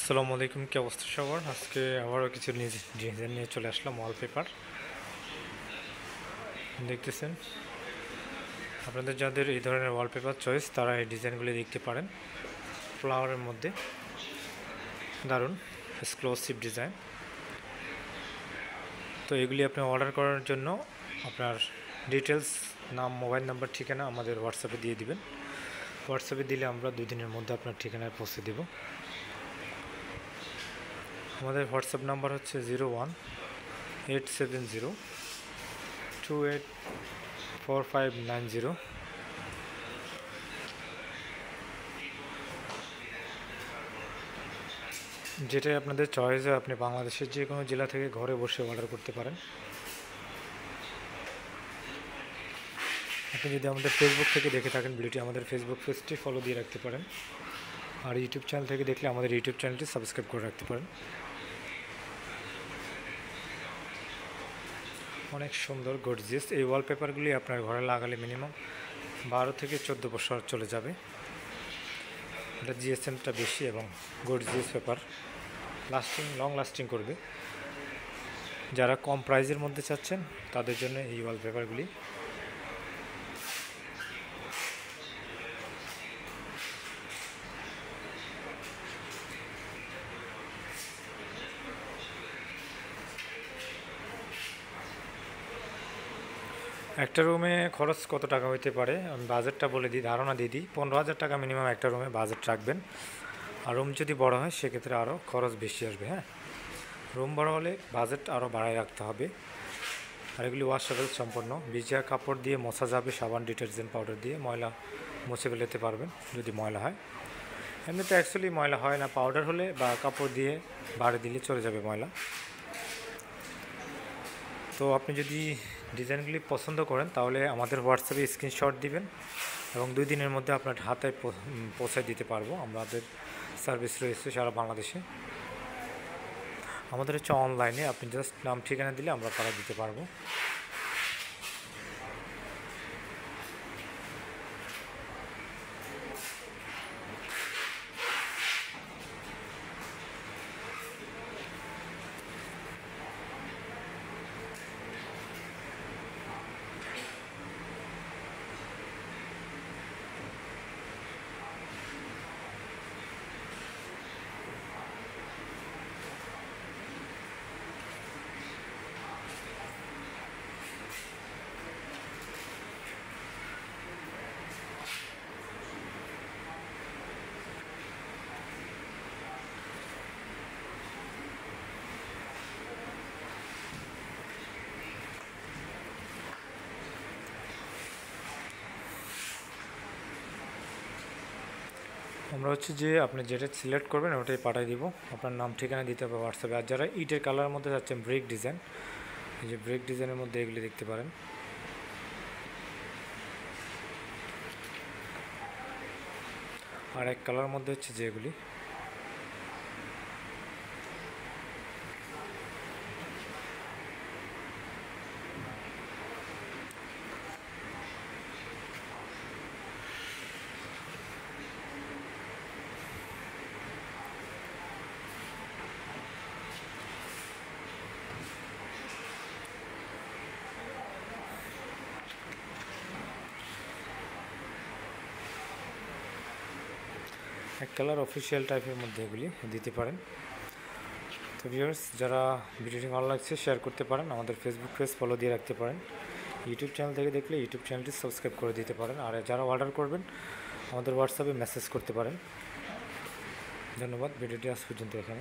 আসসালামু আলাইকুম, কি অবস্থা সবার? আজকে আবারও কিছু ডিজাইন নিয়ে চলে আসলাম। ওয়ালপেপার দেখতেছেন। আপনাদের যাদের এই ধরনের ওয়ালপেপার চয়েস তারা এই ডিজাইনগুলি দেখতে পারেন। ফ্লাওয়ারের মধ্যে দারুণ এক্সক্লুসিভ ডিজাইন। তো এগুলি আপনি অর্ডার করার জন্য আপনার ডিটেলস, নাম, মোবাইল নাম্বার, ঠিকানা আমাদের হোয়াটসঅ্যাপে দিয়ে দিবেন। হোয়াটসঅ্যাপে দিলে আমরা 2 দিনের মধ্যে আপনার ঠিকানায় পৌঁছে দেব। আমাদের হোয়াটসঅ্যাপ নাম্বার হচ্ছে 01-870-284590। যেটাই আপনাদের চয়েস হয় আপনি বাংলাদেশের যে কোনো জেলা থেকে ঘরে বসে অর্ডার করতে পারেন। আপনি যদি আমাদের ফেসবুক থেকে দেখে থাকেন ভিডিওটি, আমাদের ফেসবুক পেজটি ফলো দিয়ে রাখতে পারেন। আর ইউটিউব চ্যানেল থেকে দেখলে আমাদের ইউটিউব চ্যানেলটি সাবস্ক্রাইব করে রাখতে পারেন। অনেক সুন্দর গর্জিয়াস এই ওয়ালপেপারগুলি আপনার ঘরে লাগালে মিনিমাম 12 থেকে 14 বছর চলে যাবে। এটা জিএসএমটা বেশি এবং গর্জিয়াস পেপার, লং লাস্টিং করবে। যারা কম প্রাইজের মধ্যে চাচ্ছেন তাদের জন্য এই ওয়ালপেপারগুলি। একটা রুমে খরচ কত টাকা হইতে পারে আমি বাজেটটা বলে দিই, ধারণা দিয়ে দিই। 15,000 টাকা মিনিমাম একটা রুমে বাজেট রাখবেন। আর রুম যদি বড় হয় সেক্ষেত্রে আরও খরচ বেশি আসবে। হ্যাঁ, রুম বড় হলে বাজেট আরও বাড়ায় রাখতে হবে। আর এগুলি ওয়াশেবল সম্পন্ন, ভিজা কাপড় দিয়ে মোছা যাবে, সাবান, ডিটারজেন্ট পাউডার দিয়ে ময়লা মুছে ফেলতে পারবেন যদি ময়লা হয়। এমনিতে অ্যাকচুয়ালি ময়লা হয় না, পাউডার হলে বা কাপড় দিয়ে বাড়ি দিলে চলে যাবে ময়লা। তো আপনি যদি ডিজাইনগুলি পছন্দ করেন তাহলে আমাদের হোয়াটসঅ্যাপে স্ক্রিনশট দিবেন এবং 2 দিনের মধ্যে আপনার হাতে পৌঁছে দিতে পারবো। আমাদের সার্ভিস রয়েছে সারা বাংলাদেশে। আমাদের হচ্ছে অনলাইনে, আপনি জাস্ট নাম ঠিকানা দিলে আমরা পাঠিয়ে দিতে পারবো। আমরা হচ্ছে যে আপনি যেটা সিলেক্ট করবেন ওটাই পাঠিয়ে দিব। আপনার নাম ঠিকানা দিতে হবে হোয়াটসঅ্যাপে। আর যারা ইটের কালারের মধ্যে যাচ্ছেন ব্রেক ডিজাইন, এই যে ব্রেক ডিজাইনের মধ্যে এগুলি দেখতে পারেন। আর এক কালারের মধ্যে হচ্ছে যে এগুলি এক কালার অফিসিয়াল টাইপের মধ্যে এগুলি দিতে পারেন। তো ভিউয়ার্স, যারা ভিডিওটি ভালো লাগছে শেয়ার করতে পারেন, আমাদের ফেসবুক পেজ ফলো দিয়ে রাখতে পারেন। ইউটিউব চ্যানেল থেকে দেখলে ইউটিউব চ্যানেলটি সাবস্ক্রাইব করে দিতে পারেন। আর যারা অর্ডার করবেন আমাদের হোয়াটসঅ্যাপে মেসেজ করতে পারেন। ধন্যবাদ। ভিডিওটি আজ পর্যন্ত এখানে।